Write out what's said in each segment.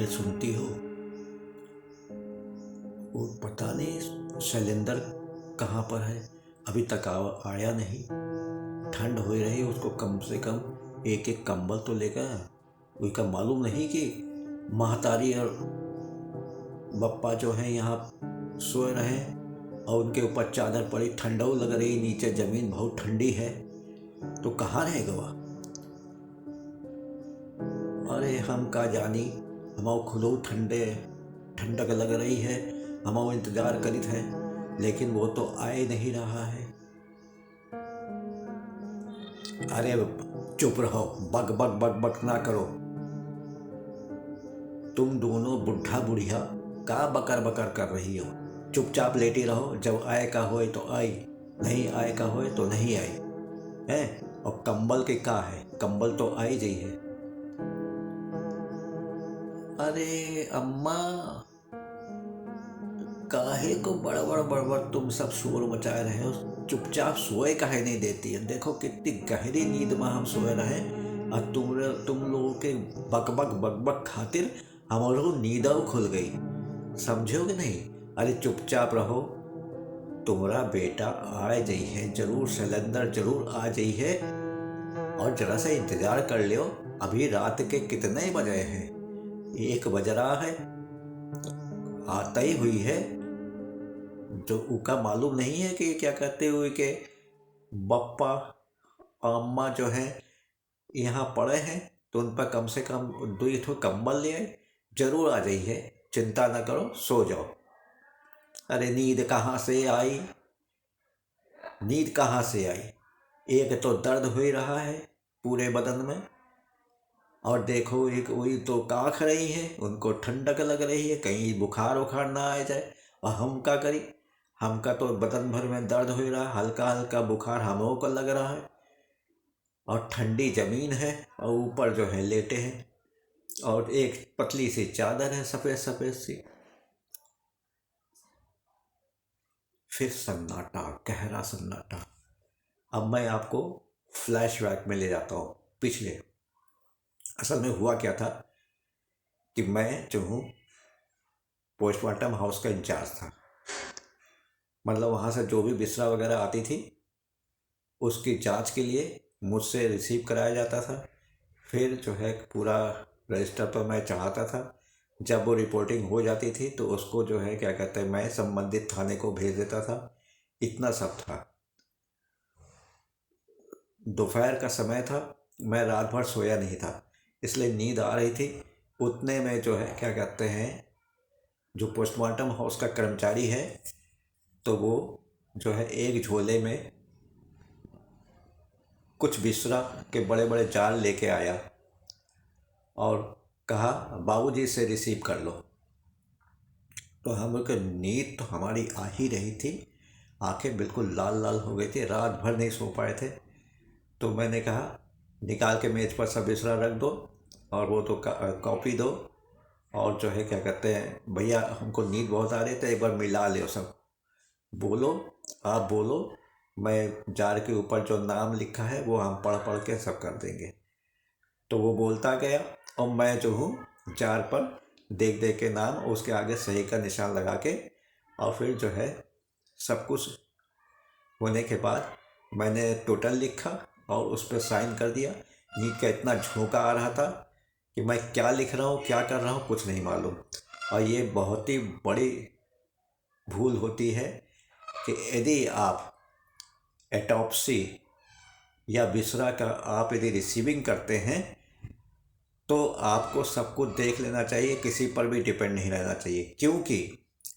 खबरें सुनती हो? वो पता नहीं शैलेंद्र कहाँ पर है, अभी तक आया नहीं। ठंड हो रही, उसको कम से कम एक एक कंबल तो लेकर। उसका मालूम नहीं कि महतारी और बप्पा जो है यहाँ सोए रहे और उनके ऊपर चादर पड़ी, ठंडऊ लग रही, नीचे जमीन बहुत ठंडी है, तो कहाँ रहेगा वह? अरे हम का जानी, हमारे खुदो ठंडक लग रही है, हम इंतजार करित है, लेकिन वो तो आए नहीं रहा है। अरे चुप रहो, बक बक बक बक ना करो। तुम दोनों बुढ़ा बुढ़िया का बकर बकर कर रही हो? चुपचाप लेटी रहो, जब आए का होए तो आई, नहीं आए का होए तो नहीं आई है। और कंबल के का है, कंबल तो आई गई है। अरे अम्मा, काहे को बड़बड़ बड़बड़ तुम सब शोर मचाए रहे हो? चुपचाप सोए काहे नहीं देती है? देखो कितनी गहरी नींद में हम सोए रहे और तुम लोगों के बकबक बकबक खातिर हमारो नींद खुल गई, समझो कि नहीं? अरे चुपचाप रहो, तुम्हारा बेटा आ जाई है जरूर, शैलेंद्र जरूर आ जाई है। और जरा सा इंतजार कर लियो, अभी रात के कितने बजे हैं? 1 बज रहा है, आता ही हुई है। जो उका मालूम नहीं है कि क्या कहते हुए कि बप्पा अम्मा जो है यहाँ पड़े हैं, तो उन पर कम से कम 2 ठो कंबल ले आए, जरूर आ जाइए, चिंता न करो, सो जाओ। अरे नींद कहाँ से आई, नींद कहाँ से आई? एक तो दर्द हो ही रहा है पूरे बदन में, और देखो एक वही तो काख रही है, उनको ठंडक लग रही है, कहीं बुखार उखार ना आ जाए। और हम क्या करी, हमका तो बदन भर में दर्द हो रहा है, हल्का हल्का बुखार हमों को लग रहा है, और ठंडी जमीन है, और ऊपर जो है लेटे हैं, और एक पतली सी चादर है सफ़ेद सफ़ेद सी। फिर सन्नाटा, गहरा सन्नाटा। अब मैं आपको फ्लैशबैक में ले जाता हूँ पिछले। असल में हुआ क्या था कि मैं जो हूँ पोस्टमार्टम हाउस का इंचार्ज था। मतलब वहाँ से जो भी बिस्तरा वगैरह आती थी उसकी जांच के लिए मुझसे रिसीव कराया जाता था। फिर जो है पूरा रजिस्टर पर मैं चढ़ाता था। जब वो रिपोर्टिंग हो जाती थी तो उसको जो है क्या कहते हैं, मैं संबंधित थाने को भेज देता था। इतना सब था। दोपहर का समय था, मैं रात भर सोया नहीं था, इसलिए नींद आ रही थी। उतने में जो है क्या कहते हैं, जो पोस्टमार्टम हाउस का कर्मचारी है, तो वो जो है एक झोले में कुछ बिस्तरा के बड़े बड़े जाल लेके आया और कहा बाबूजी से रिसीव कर लो। तो हम लोग नींद तो हमारी आ ही रही थी, आंखें बिल्कुल लाल लाल हो गई थी, रात भर नहीं सो पाए थे। तो मैंने कहा निकाल के मेज़ पर सब बिस्तरा रख दो, और वो तो कॉपी दो, और जो है क्या कहते हैं, भैया हमको नींद बहुत आ रही है, तो एक बार मिला ले सब, बोलो, आप बोलो, मैं जार के ऊपर जो नाम लिखा है वो हम पढ़ पढ़ के सब कर देंगे। तो वो बोलता गया, और मैं जो हूँ जार पर देख देख के नाम, उसके आगे सही का निशान लगा के, और फिर जो है सब कुछ होने के बाद मैंने टोटल लिखा और उस पर साइन कर दिया। नींद का इतना झोंका आ रहा था कि मैं क्या लिख रहा हूँ क्या कर रहा हूँ कुछ नहीं मालूम। और ये बहुत ही बड़ी भूल होती है कि यदि आप एटॉप्सी या बिसरा का आप यदि रिसीविंग करते हैं तो आपको सब कुछ देख लेना चाहिए, किसी पर भी डिपेंड नहीं रहना चाहिए। क्योंकि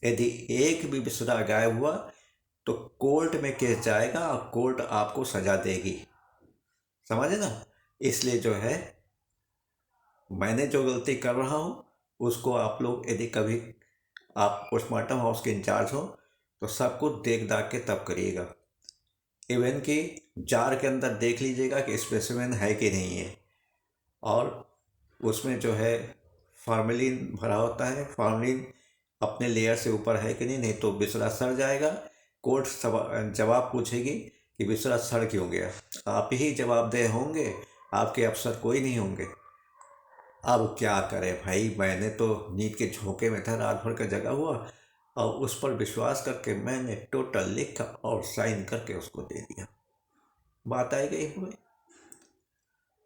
यदि एक भी बिसरा गायब हुआ तो कोर्ट में केस जाएगा और कोर्ट आपको सजा देगी, समझे ना? इसलिए जो है मैंने जो गलती कर रहा हूँ उसको आप लोग, यदि कभी आप पोस्टमार्टम हाउस के इंचार्ज हो तो सब कुछ देख दाख के तब करिएगा। इवन कि जार के अंदर देख लीजिएगा कि स्पेसिमेन है कि नहीं है, और उसमें जो है फार्मेलिन भरा होता है, फार्मेलिन अपने लेयर से ऊपर है कि नहीं, नहीं तो बिसरा सड़ जाएगा। कोर्ट जवाब पूछेगी कि बिसरा सड़ क्यों गया, आप ही जवाबदेह होंगे, आपके अफसर कोई नहीं होंगे। अब क्या करें भाई, मैंने तो नींद के झोंके में था, रात भर का जगा हुआ, और उस पर विश्वास करके मैंने टोटल लिखा और साइन करके उसको दे दिया। बात आई गई हुई।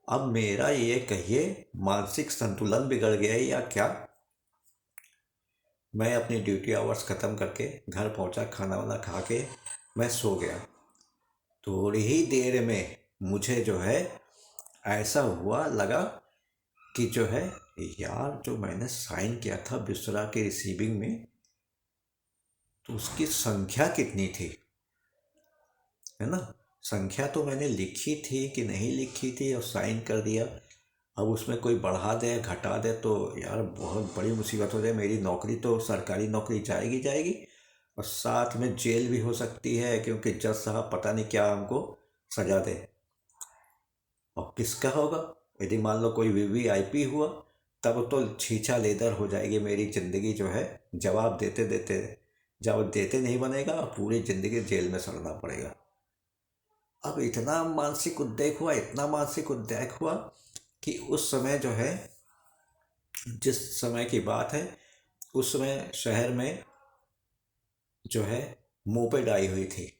अब मेरा ये कहिए मानसिक संतुलन बिगड़ गया है या क्या। मैं अपनी ड्यूटी आवर्स ख़त्म करके घर पहुंचा, खाना वाना खा के मैं सो गया। थोड़ी ही देर में मुझे जो है ऐसा हुआ लगा कि जो है यार, जो मैंने साइन किया था बिस्तरा की रिसीविंग में, तो उसकी संख्या कितनी थी, है ना। संख्या तो मैंने लिखी थी कि नहीं लिखी थी और साइन कर दिया। अब उसमें कोई बढ़ा दे घटा दे तो यार बहुत बड़ी मुसीबत हो जाए। मेरी नौकरी तो सरकारी नौकरी जाएगी जाएगी, और साथ में जेल भी हो सकती है, क्योंकि जज साहब पता नहीं क्या हमको सजा दे। और किसका होगा, यदि मान लो कोई वीवीआईपी हुआ, तब तो छीछा लेदर हो जाएगी मेरी ज़िंदगी जो है। जवाब देते देते, जवाब देते नहीं बनेगा, और पूरी ज़िंदगी जेल में सड़ना पड़ेगा। अब इतना मानसिक उद्वेग हुआ, इतना मानसिक उद्वेग हुआ कि उस समय जो है, जिस समय की बात है, उस समय शहर में जो है मोपेड आई हुई थी,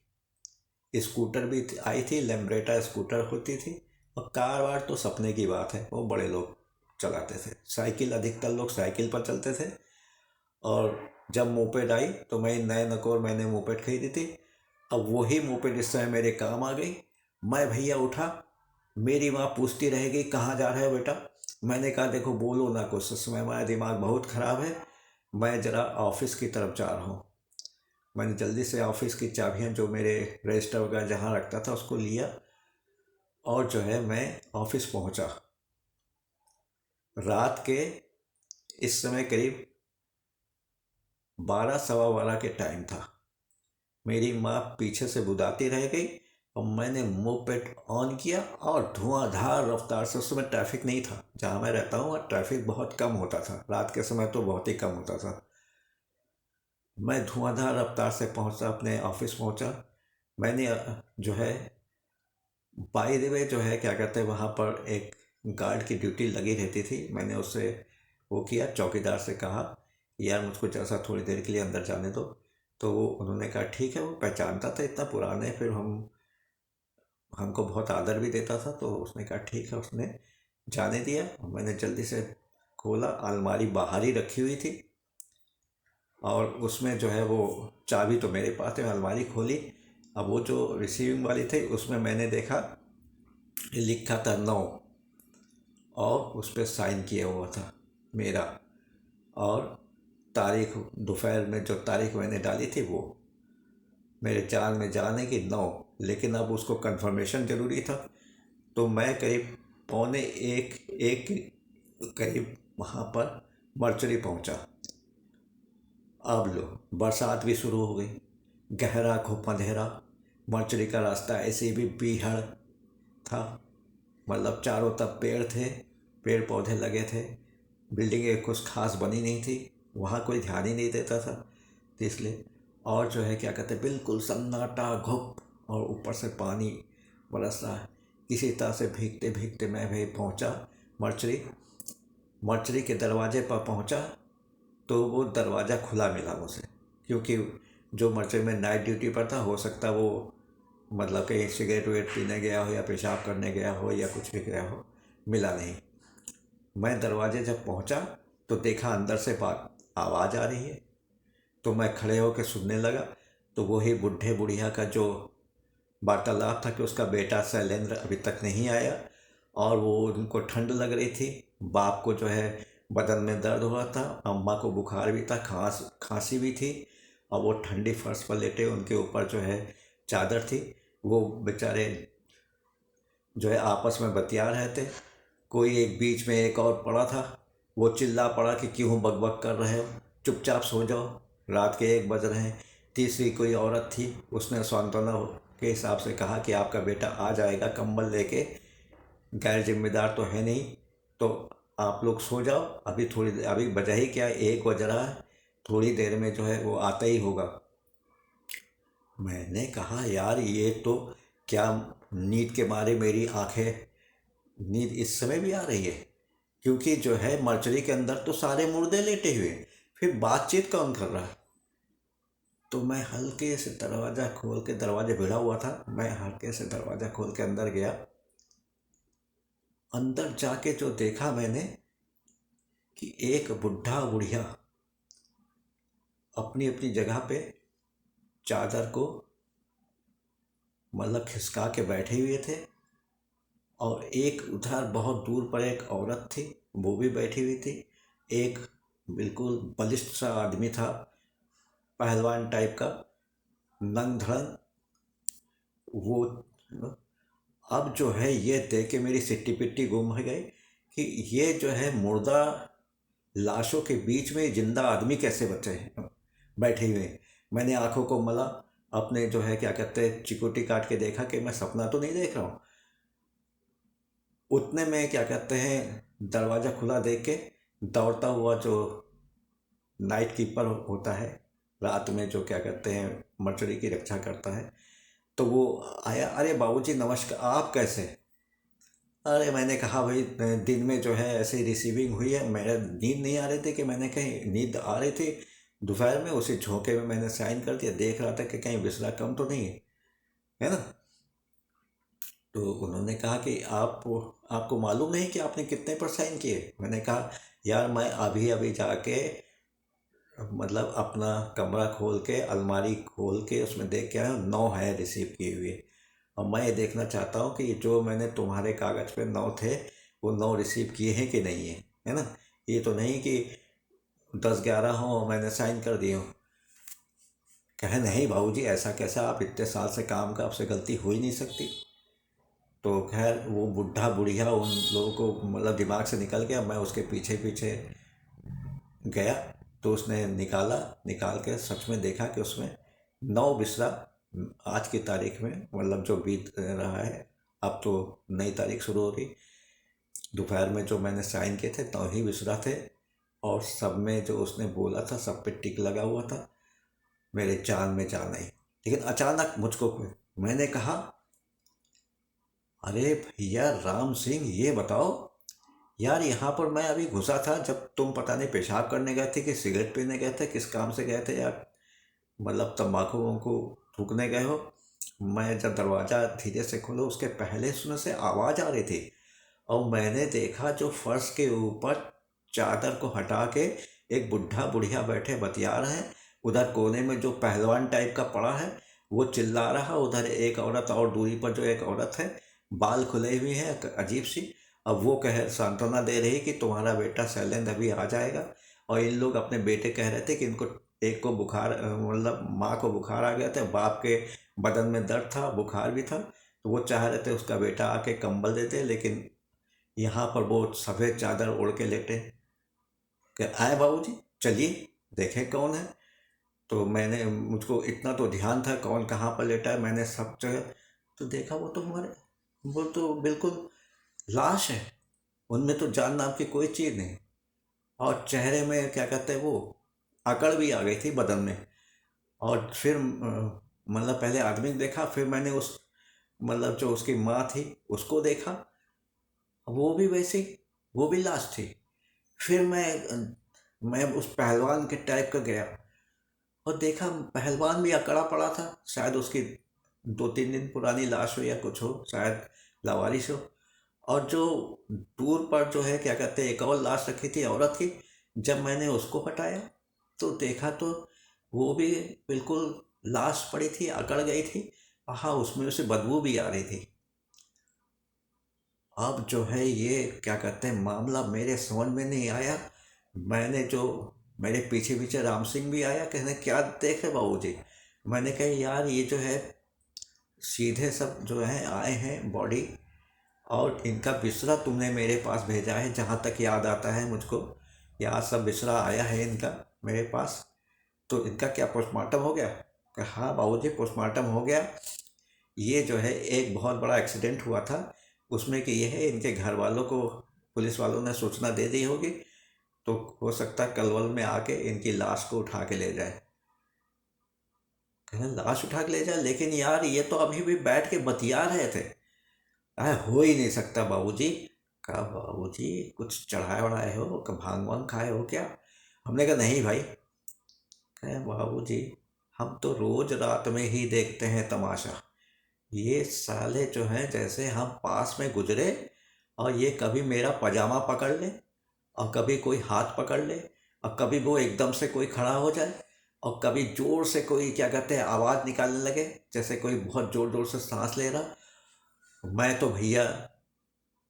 स्कूटर भी आई थी, लेम्ब्रेटा स्कूटर होती थी, और कार वार तो सपने की बात है, वो बड़े लोग चलाते थे। साइकिल, अधिकतर लोग साइकिल पर चलते थे। और जब मोपेड आई तो मैं नए नकोर मैंने मोपेड खरीदी थी। अब वही मोपेड इस समय मेरे काम आ गई। मैं भैया उठा, मेरी माँ पूछती रहेगी कहाँ जा रहे हो बेटा। मैंने कहा देखो बोलो ना कुछ, उस समय मेरा दिमाग बहुत ख़राब है, मैं ज़रा ऑफिस की तरफ जा रहा हूँ। मैंने जल्दी से ऑफिस की चाबियाँ जो मेरे रजिस्टर वगैरह जहाँ रखता था उसको लिया, और जो है मैं ऑफिस पहुँचा। रात के इस समय करीब 12 सवा 12 के टाइम था। मेरी माँ पीछे से बुलाती रह गई, और मैंने मोपेड ऑन किया और धुआंधार रफ्तार से, उस समय ट्रैफिक नहीं था, जहाँ मैं रहता हूँ वहाँ ट्रैफिक बहुत कम होता था, रात के समय तो बहुत ही कम होता था। मैं धुआंधार रफ्तार से पहुँचा, अपने ऑफिस पहुँचा। मैंने जो है बाय द वे जो है क्या कहते हैं, वहाँ पर एक गार्ड की ड्यूटी लगी रहती थी। मैंने उससे वो किया, चौकीदार से कहा यार मुझको जैसा थोड़ी देर के लिए अंदर जाने दो। तो वो उन्होंने कहा ठीक है। वो पहचानता था, इतना पुराने, फिर हमको बहुत आदर भी देता था, तो उसने कहा ठीक है, उसने जाने दिया। मैंने जल्दी से खोला, अलमारी बाहर ही रखी हुई थी, और उसमें जो है वो चाबी तो मेरे पास है। अलमारी खोली, अब वो जो रिसीविंग वाली थी उसमें मैंने देखा लिखा था 9, और उस पर साइन किया हुआ था मेरा, और तारीख दोपहर में जो तारीख मैंने डाली थी वो मेरे जान में जाने की 9। लेकिन अब उसको कंफर्मेशन ज़रूरी था, तो मैं करीब पौने एक करीब वहाँ पर मर्चरी पहुँचा। अब लो, बरसात भी शुरू हो गई, गहरा खूब अंधेरा। मर्चरी का रास्ता ऐसे भी बीहड़ था, मतलब चारों तरफ पेड़ थे, पेड़ पौधे लगे थे, बिल्डिंगें कुछ खास बनी नहीं थी, वहाँ कोई ध्यान ही नहीं देता था, तो इसलिए। और जो है क्या कहते हैं, बिल्कुल सन्नाटा घुप, और ऊपर से पानी बरस रहा है। किसी तरह से भीगते भीगते मैं भी पहुँचा मर्चरी। मर्चरी के दरवाजे पर पहुँचा तो वो दरवाज़ा खुला मिला मुझे, क्योंकि जो मर्चरी में नाइट ड्यूटी पर था, हो सकता वो मतलब कहीं सिगरेट विगरेट पीने गया हो या पेशाब करने गया हो या कुछ भी गया हो, मिला नहीं। मैं दरवाजे जब पहुंचा तो देखा अंदर से बात आवाज़ आ रही है, तो मैं खड़े होकर सुनने लगा। तो वही बुढ़े बुढ़िया का जो वार्तालाप था कि उसका बेटा शैलेंद्र अभी तक नहीं आया, और वो उनको ठंड लग रही थी, बाप को जो है बदन में दर्द हो रहा था, अम्मा को बुखार भी था, खांसी भी थी, और वो ठंडी फर्श पर लेटे, उनके ऊपर जो है चादर थी। वो बेचारे जो है आपस में बतिया रहे थे। कोई एक बीच में एक और पड़ा था, वो चिल्ला पड़ा कि क्यों बकबक कर रहे हो, चुपचाप सो जाओ, रात के 1 बज रहे हैं। तीसरी कोई औरत थी, उसने सांत्वना के हिसाब से कहा कि आपका बेटा आ जाएगा कंबल लेके, गैर जिम्मेदार तो है नहीं, तो आप लोग सो जाओ, अभी थोड़ी देर, अभी बजा ही क्या 1 बज रहा है, थोड़ी देर में जो है वो आता ही होगा। मैंने कहा यार ये तो क्या, नींद के मारे मेरी आंखें, नींद इस समय भी आ रही है, क्योंकि जो है मर्चरी के अंदर तो सारे मुर्दे लेटे हुए हैं, फिर बातचीत कौन कर रहा है। तो मैं हल्के से दरवाज़ा खोल के, दरवाजे भिड़ा हुआ था, मैं हल्के से दरवाज़ा खोल के अंदर गया। अंदर जाके जो देखा मैंने कि एक बुढ़ा बुढ़िया अपनी अपनी जगह पे चादर को मतलब खिसका के बैठे हुए थे, और एक उधर बहुत दूर पर एक औरत थी, वो भी बैठी हुई थी। एक बिल्कुल बलिष्ठ सा आदमी था, पहलवान टाइप का, नंग धड़ंग वो। अब जो है ये देख के मेरी सिट्टी पिट्टी गुम हो गई कि ये जो है मुर्दा लाशों के बीच में जिंदा आदमी कैसे बचे हैं, बैठे हुए हैं। मैंने आंखों को मला, अपने जो है क्या कहते हैं चिकोटी काट के देखा कि मैं सपना तो नहीं देख रहा हूँ। उतने में क्या कहते हैं दरवाज़ा खुला देख के दौड़ता हुआ जो नाइट कीपर होता है, रात में जो क्या कहते हैं मर्चरी की रक्षा करता है, तो वो आया। अरे बाबूजी नमस्कार, आप कैसे? अरे मैंने कहा भाई दिन में जो है ऐसे ही रिसीविंग हुई है, मेरा नींद नहीं आ रही थी कि मैंने कहीं नींद आ रही थी दोपहर में, उसी झोंके में मैंने साइन कर दिया, देख रहा था कि कहीं विसरा कम तो नहीं है ना। तो उन्होंने कहा कि आपको मालूम नहीं कि आपने कितने पर साइन किए? मैंने कहा यार मैं अभी अभी जाके मतलब अपना कमरा खोल के अलमारी खोल के उसमें देख के आया हूँ, 9 है रिसीव किए हुए। और मैं ये देखना चाहता हूँ कि जो मैंने तुम्हारे कागज़ पे 9 थे वो 9 रिसीव किए हैं कि नहीं है ना। ये तो नहीं कि 10-11 हों और मैंने साइन कर दिए हों। कहे नहीं बाबूजी ऐसा कैसा, आप इतने साल से काम का, आपसे गलती हो ही नहीं सकती। तो खैर वो बुढ़ा बुढ़िया उन लोगों को मतलब दिमाग से निकल गया, मैं उसके पीछे पीछे गया। तो उसने निकाल के सच में देखा कि उसमें 9 बिस्रा आज की तारीख में, मतलब जो बीत रहा है, अब तो नई तारीख शुरू हो रही, दोपहर में जो मैंने साइन किए थे 9 ही बिस्रा थे। और सब में जो उसने बोला था सब पे टिक लगा हुआ था, मेरे जान में जान आई। लेकिन अचानक मुझको मैंने कहा अरे भैया राम सिंह ये बताओ यार, यहाँ पर मैं अभी घुसा था जब तुम पता नहीं पेशाब करने गए थे कि सिगरेट पीने गए थे, किस काम से गए थे यार, मतलब तम्बाकू को थूकने गए हो। मैं जब दरवाज़ा धीरे से खोला उसके पहले उसमें से आवाज़ आ रही थी, और मैंने देखा जो फर्श के ऊपर चादर को हटा के एक बुढ़ा बुढ़िया बैठे बतिया रहे हैं। उधर कोने में जो पहलवान टाइप का पड़ा है वो चिल्ला रहा, उधर एक औरत और दूरी पर जो एक औरत है बाल खुले हुए हैं अजीब सी। अब वो कह सांत्वना दे रही कि तुम्हारा बेटा शैलेंद्र अभी आ जाएगा। और इन लोग अपने बेटे कह रहे थे कि इनको एक को बुखार, मतलब माँ को बुखार आ गया था, बाप के बदन में दर्द था, बुखार भी था, तो वो चाह रहे थे उसका बेटा आके कंबल दे दे। लेकिन यहाँ पर वो सफ़ेद चादर ओढ़ के लेटे कि आए बाबूजी चलिए देखें कौन है। तो मैंने, मुझको इतना तो ध्यान था कौन कहाँ पर लेटा है, मैंने सब जगह तो देखा, वो तो बिल्कुल लाश है, उनमें तो जान नाम की कोई चीज़ नहीं। और चेहरे में क्या कहते हैं वो अकड़ भी आ गई थी बदन में। और फिर मतलब पहले आदमी को देखा, फिर मैंने उस मतलब जो उसकी माँ थी उसको देखा, वो भी वैसी, वो भी लाश थी। फिर मैं उस पहलवान के टाइप का गया और देखा पहलवान भी अकड़ा पड़ा था, शायद उसकी 2-3 दिन पुरानी लाश हो या कुछ हो, शायद लावारिस हो। और जो दूर पर जो है क्या कहते हैं एक और लाश रखी थी औरत की, जब मैंने उसको हटाया तो देखा तो वो भी बिल्कुल लाश पड़ी थी, अकड़ गई थी। हाँ उसमें से बदबू भी आ रही थी। अब जो है ये क्या कहते हैं मामला मेरे समझ में नहीं आया। मैंने जो मेरे पीछे पीछे राम सिंह भी आया, कहने क्या देख रहे बाबू जी। मैंने कहा यार ये जो है सीधे सब जो है आए हैं बॉडी, और इनका बिस्रा तुमने मेरे पास भेजा है, जहाँ तक याद आता है मुझको यहाँ सब बिस्रा आया है इनका मेरे पास। तो इनका क्या पोस्टमार्टम हो गया? कहा हाँ बाबूजी पोस्टमार्टम हो गया। ये जो है एक बहुत बड़ा एक्सीडेंट हुआ था, उसमें कि ये है इनके घर वालों को पुलिस वालों ने सूचना दे दी होगी, तो हो सकता है कलवल में आके इनकी लाश को उठा के ले जाए। कहना लाश उठा के ले जाए, लेकिन यार ये तो अभी भी बैठ के बतिया रहे थे। अरे हो ही नहीं सकता बाबूजी, कहा बाबूजी कुछ चढ़ाए वढ़ाए हो, भांग वांग खाए हो क्या? हमने कहा नहीं भाई। कहे बाबूजी हम तो रोज रात में ही देखते हैं तमाशा। ये साले जो हैं जैसे हम पास में गुजरे और ये कभी मेरा पजामा पकड़ ले और कभी कोई हाथ पकड़ ले और कभी वो एकदम से कोई खड़ा हो जाए और कभी जोर से कोई क्या कहते हैं आवाज़ निकालने लगे जैसे कोई बहुत जोर जोर से सांस ले रहा। मैं तो भैया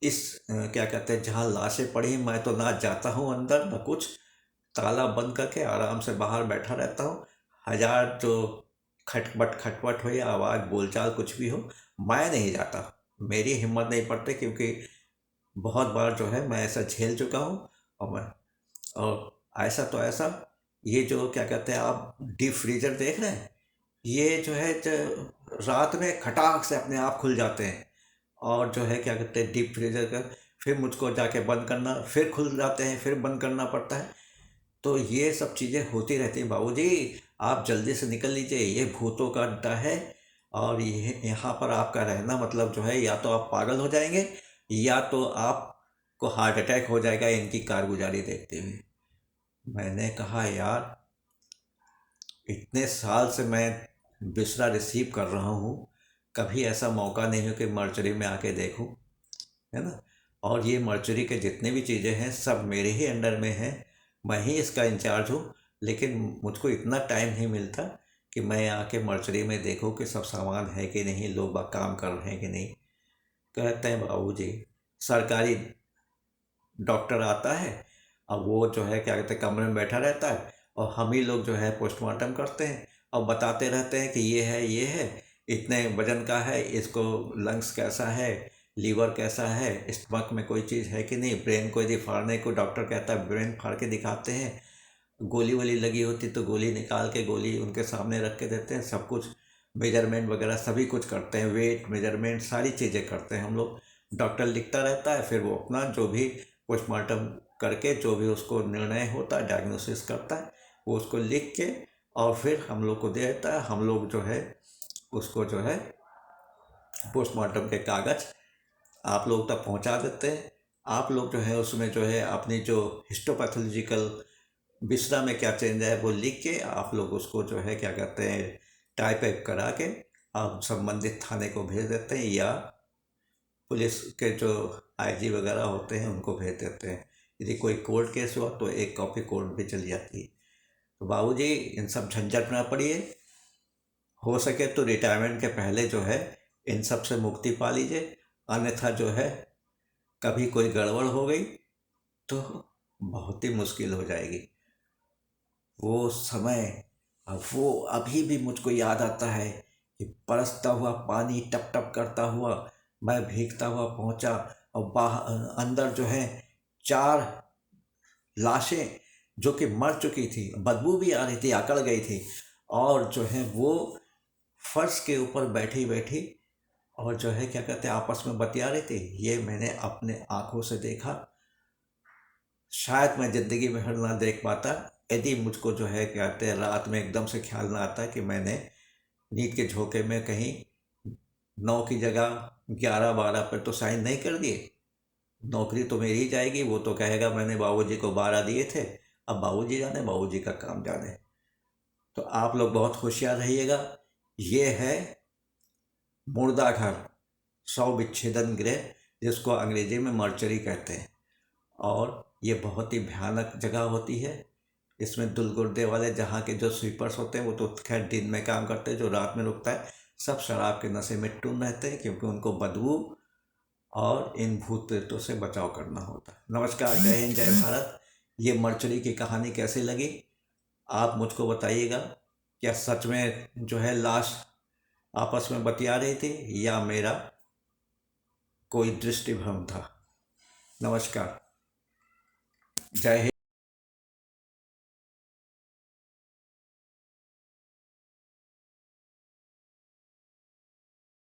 इस क्या कहते हैं जहाँ लाशें पड़ी मैं तो ना जाता हूँ अंदर ना कुछ, ताला बंद करके आराम से बाहर बैठा रहता हूँ। हजार जो खटपट हो या आवाज़ बोलचाल कुछ भी हो, मैं नहीं जाता। मेरी हिम्मत नहीं पड़ती क्योंकि बहुत बार जो है मैं ऐसा झेल चुका हूँ। और ऐसा तो ऐसा, ये जो क्या कहते हैं आप डीप फ्रीजर देख रहे हैं, ये जो है रात में खटाक से अपने आप खुल जाते हैं और जो है क्या कहते हैं डीप फ्रीजर का फिर मुझको जाके बंद करना, फिर खुल जाते हैं फिर बंद करना पड़ता है। तो ये सब चीज़ें होती रहती हैं। बाबूजी आप जल्दी से निकल लीजिए, ये भूतों का अड्डा है और ये यहाँ पर आपका रहना मतलब जो है या तो आप पागल हो जाएंगे या तो आपको हार्ट अटैक हो जाएगा इनकी कारगुजारी देखते हुए। मैंने कहा यार इतने साल से मैं बिस्रा रिसीव कर रहा हूँ, कभी ऐसा मौका नहीं हो कि मर्चरी में आके देखूँ, है ना। और ये मर्चरी के जितने भी चीज़ें हैं सब मेरे ही अंडर में हैं, मैं ही इसका इंचार्ज हूँ। लेकिन मुझको इतना टाइम नहीं मिलता कि मैं आके मर्चरी में देखूँ कि सब सामान है कि नहीं, लोग बाग काम कर रहे हैं कि नहीं। कहते हैं बाबूजी सरकारी डॉक्टर आता है, अब वो जो है क्या कहते हैं कमरे में बैठा रहता है और हम ही लोग जो है पोस्टमार्टम करते हैं और बताते रहते हैं कि ये है इतने वजन का है, इसको लंग्स कैसा है, लीवर कैसा है, स्टमक में कोई चीज़ है कि नहीं, ब्रेन को यदि फाड़ने को डॉक्टर कहता है ब्रेन फाड़ के दिखाते हैं, गोली वोली लगी होती तो गोली निकाल के गोली उनके सामने रख के देते हैं। सब कुछ मेजरमेंट वगैरह सभी कुछ करते हैं, वेट मेजरमेंट सारी चीज़ें करते हैं हम लोग। डॉक्टर लिखता रहता है, फिर वो अपना जो भी पोस्टमार्टम करके जो भी उसको निर्णय होता है डायग्नोसिस करता है वो उसको लिख के और फिर हम लोग को दे देता है। हम लोग जो है उसको जो है पोस्टमार्टम के कागज़ आप लोग तक पहुंचा देते हैं। आप लोग जो है उसमें जो है अपनी जो हिस्टोपैथोलॉजिकल बिस्रा में क्या चेंज है वो लिख के आप लोग उसको जो है क्या कहते हैं टाइप वाइप करा के आप संबंधित थाने को भेज देते हैं या पुलिस के जो आईजी वगैरह होते हैं उनको भेज देते हैं। यदि कोई कोर्ट केस हुआ तो एक कॉपी कोर्ट भी चली जाती है। तो बाबूजी इन सब झंझट में ना पड़िए, हो सके तो रिटायरमेंट के पहले जो है इन सब से मुक्ति पा लीजिए, अन्यथा जो है कभी कोई गड़बड़ हो गई तो बहुत ही मुश्किल हो जाएगी। वो समय अब वो अभी भी मुझको याद आता है कि बरसता हुआ पानी टप टप करता हुआ मैं भीगता हुआ पहुंचा और बाहर अंदर जो है 4 लाशें जो कि मर चुकी थी, बदबू भी आ रही थी, अकड़ गई थी और जो है वो फर्श के ऊपर बैठी बैठी और जो है क्या कहते हैं आपस में बतिया रही थी। ये मैंने अपने आंखों से देखा। शायद मैं ज़िंदगी में फिर ना देख पाता यदि मुझको जो है कहते हैं रात में एकदम से ख्याल ना आता कि मैंने नींद के झोंके में कहीं 9 की जगह 11-12 पर तो साइन नहीं कर दिए। नौकरी तो मेरी ही जाएगी, वो तो कहेगा मैंने बाबूजी को 12 दिए थे, अब बाबूजी जाने, बाबूजी का काम जाने। तो आप लोग बहुत होशियार रहिएगा। ये है मुर्दा घर, शव विच्छेदन गृह, जिसको अंग्रेजी में मर्चरी कहते हैं। और ये बहुत ही भयानक जगह होती है। इसमें दुलगुर्दे वाले जहाँ के जो स्वीपर्स होते हैं वो तो खैर दिन में काम करते हैं, जो रात में रुकता है सब शराब के नशे में टून रहते हैं क्योंकि उनको बदबू और इन भूत प्रेतों से बचाव करना होता है। नमस्कार, जय हिंद, जय भारत। ये मर्चरी की कहानी कैसी लगी आप मुझको बताइएगा। क्या सच में जो है लाश आपस में बतिया रही थी या मेरा कोई दृष्टि भ्रम था? नमस्कार, जय हिंद।